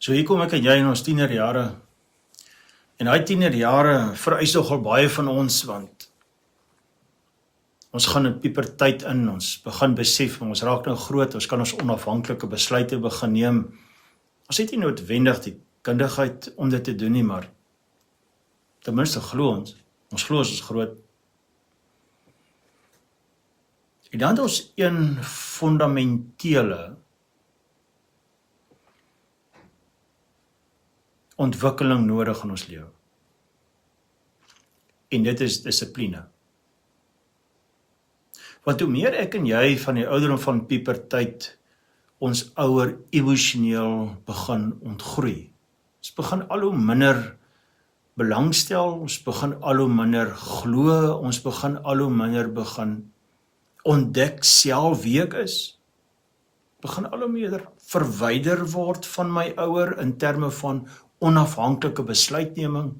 So hier kom ek en jy in ons tienerjare, en daai tienerjare vereis nogal baie van ons, want ons gaan in puberteit in, ons begin besef, ons raak nou groot, ons kan ons onafhanklike besluite begin neem. Ons het nie noodwendig die kundigheid om dit te doen nie, maar ten minste glo ons glo ons is groot. En dan het ons een fundamentele ontwikkeling nodig in ons lewe. En dit is dissipline. Want hoe meer ek en jy van die ouderdom van puberteit ons ouer emosioneel begin ontgroei. Ons begin al hoe minder belangstel, ons begin al hoe minder glo, ons begin al hoe minder begin ontdek self wie ek is. Begin al hoe meer verwyder word van my ouer in terme van onafhanklike besluitneming.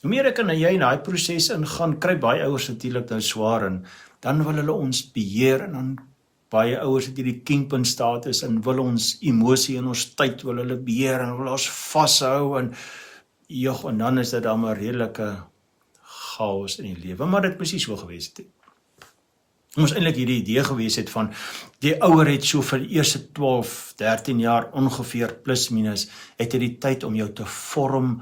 Hoe meer ek en jy in daai proses ingaan, kry baie ouers natuurlik nou swaar en dan wil hulle ons beheer en dan baie ouers het hierdie kingpin status en wil ons emosie en ons tyd wil hulle beheer en wil ons vashou en dan is dit dan maar redelike chaos in die lewe, maar dit moes nie so gewees het. Ons eintlik hierdie idee gewees het van die ouer het so vir die eerste 12, 13 jaar ongeveer plus minus het hy die tyd om jou te vorm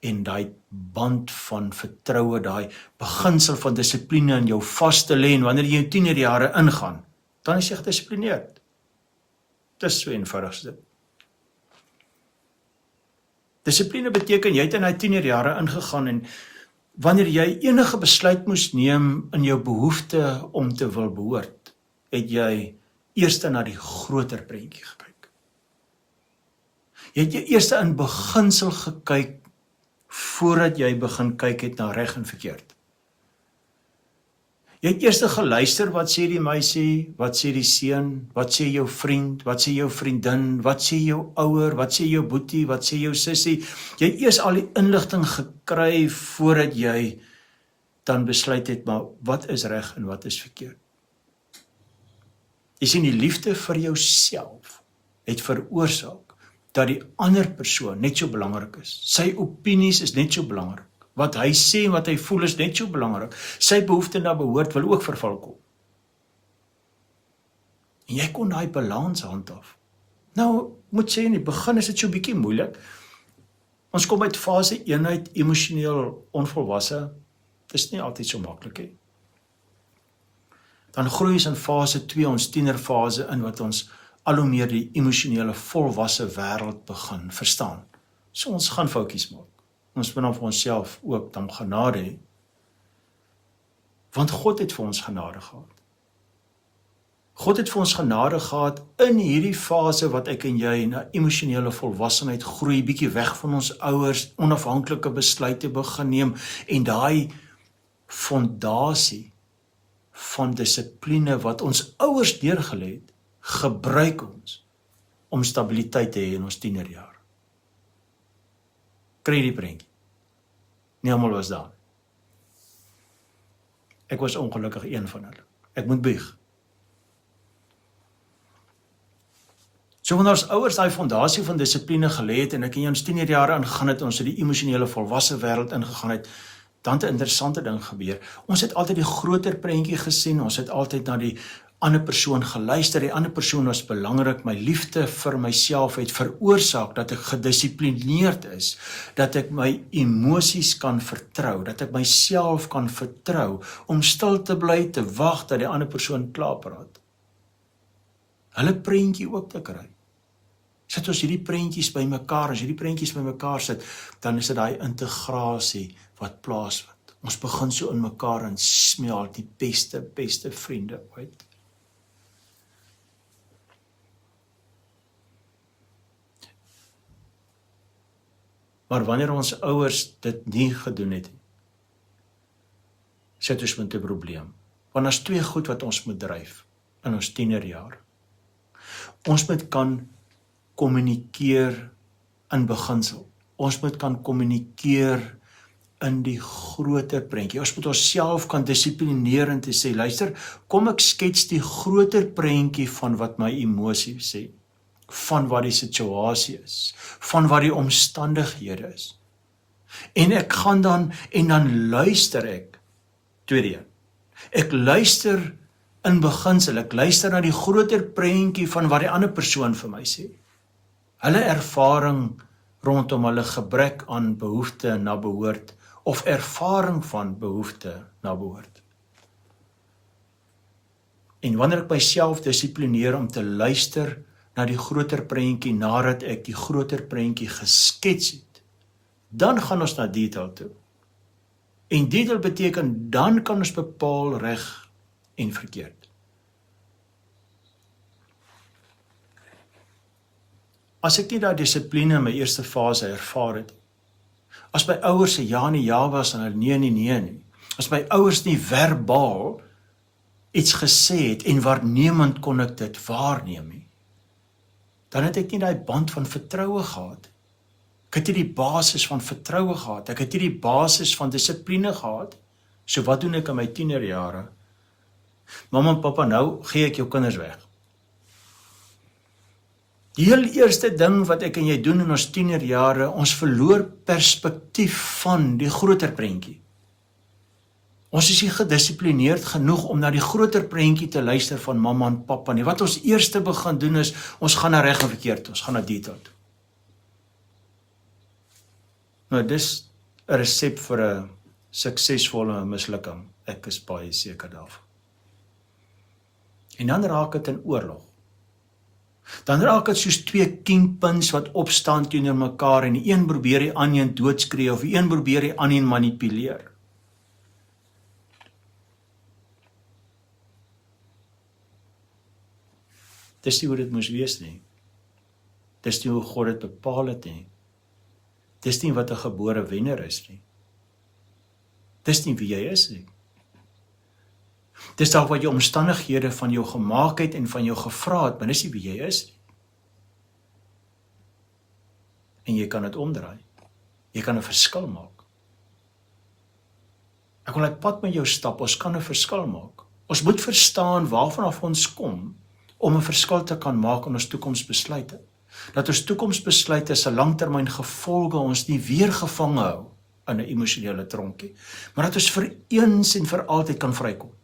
en daai band van vertroue, daai beginsel van dissipline in jou vas te lê en wanneer jy in tienerjare ingaan, dan is jy gedisiplineerd. Dis so eenvoudig as dit. Dissipline beteken jy het in daai tienerjare ingegaan en wanneer jy enige besluit moes neem in jou behoefte om te wil behoort, het jy eers na die groter prentjie gekyk. Jy het eers in beginsel gekyk voordat jy begin kyk het na reg en verkeerd. Jy het eers geluister, wat sê die meisie, wat sê die seun, wat sê jou vriend, wat sê jou vriendin, wat sê jou ouer, wat sê jou boetie, wat sê jou sussie. Jy het eers al die inligting gekry voordat jy dan besluit het, maar wat is reg en wat is verkeerd. Jy sien, die liefde vir jouself het veroorsaak dat die ander persoon net so belangrik is. Sy opinies is net so belangrik. Wat hy sê en wat hy voel is net so belangrik. Sy behoefte na behoort wil ook verval kom. En jy kon daai balans handhaaf. Nou, moet sê in die begin is dit so bietjie moeilik. Ons kom uit fase 1 uit emosioneel onvolwasse. Dis nie altyd so maklik nie. Dan groei ons in fase 2, ons tienerfase in wat ons al hoe meer die emosionele volwasse wêreld begin verstaan. So ons gaan foutjies maak. Ons moet dan vir onsself ook dan genade hê. Want God het vir ons genade gehad. God het vir ons genade gehad in hierdie fase wat ek en jy na emosionele volwassenheid groei, bietjie weg van ons ouers, onafhanklike besluite begin neem en daai fondasie van dissipline wat ons ouers neergelê het, gebruik ons om stabiliteit te hê in ons tienerjare. Kry die prentjie. Nie almal was daar. Ek was ongelukkig een van hulle. Ek moet buig. So wanneer ons ouers daai fondasie van dissipline gelê het en ek in ons tienerjare ingegaan het, ons het die emosionele volwasse wêreld ingegaan het, dan het 'n interessante ding gebeur. Ons het altyd die groter prentjie gesien, ons het altyd na die ander persoon geluister, die ander persoon was belangrik, my liefde vir myself het veroorsaak dat ek gedissiplineerd is, dat ek my emosies kan vertrou, dat ek myself kan vertrou, om stil te bly, te wag dat die ander persoon klaar praat. Hulle prentjie ook te kry. Sit ons hierdie prentjies by mekaar, as hierdie prentjies by mekaar sit, dan is dit daai integrasie wat plaasvind. Ons begin so in mekaar en smelt, die beste vriende ooit. Maar wanneer ons ouers dit nie gedoen het, sit ons met 'n probleem. Want daar's twee goed wat ons moet dryf in ons tienerjare. Ons moet kan kommunikeer in beginsel. Ons moet kan kommunikeer in die groter prentjie. Ons moet onsself kan dissiplineer en te sê, luister, kom ek skets die groter prentjie van wat my emosie sê. van wat die situasie is, van wat die omstandighede is. En ek gaan dan, en dan luister ek, tweede een, ek luister in beginsel, ek luister na die groter prentjie van wat die ander persoon vir my sê. Hulle ervaring rondom hulle gebrek aan behoefte na behoort, of ervaring van behoefte na behoort. En wanneer ek myself dissiplineer om te luister na die groter prentjie, nadat ek die groter prentjie geskets het, dan gaan ons na detail toe. En detail beteken, dan kan ons bepaal reg en verkeerd. As ek nie daai dissipline in my eerste fase ervaar het, as my ouers se ja nie ja was en hulle nee nie nee nie, as my ouers nie verbaal iets gesê het en waarnemend kon ek dit waarneem nie, dan het ek nie daai band van vertroue gehad. Ek het nie die basis van vertroue gehad, ek het nie die basis van dissipline gehad. So wat doen ek in my tienerjare? Mamma en papa, nou gee ek jou kinders weg. Die heel eerste ding wat ek en jy doen in ons tienerjare, ons verloor perspektief van die groter prentjie. Ons is nie gedissiplineerd genoeg om na die groter prentjie te luister van mamma en papa nie. Wat ons eerste begin doen is, ons gaan na reg en verkeerd, ons gaan na detail toe. Nou, dis 'n resep vir 'n suksesvolle mislukking. Ek is baie seker daarvan. En dan raak dit 'n oorlog. Dan raak dit soos twee kingpins wat opstaan teenoor mekaar en die een probeer die ander doodskree of die een probeer die ander manipuleer. Dis nie hoe dit moes wees nie. Dis nie hoe God dit bepaal het nie. Dis nie wat 'n gebore wenner is nie. Dis nie wie jy is nie. Dis dalk wat jou omstandighede van jou gemaak het en van jou gevra het, maar dis nie wie jy is nie. En jy kan dit omdraai. Jy kan 'n verskil maak. Ek wil net pad met jou stap, ons kan 'n verskil maak. Ons moet verstaan waarvan af ons kom om 'n verskil te kan maak in ons toekomsbesluite. Dat ons toekomsbesluite se langtermyn gevolge ons nie weer gevange hou in 'n emosionele tronkie, maar dat ons vir eens en vir altyd kan vrykom.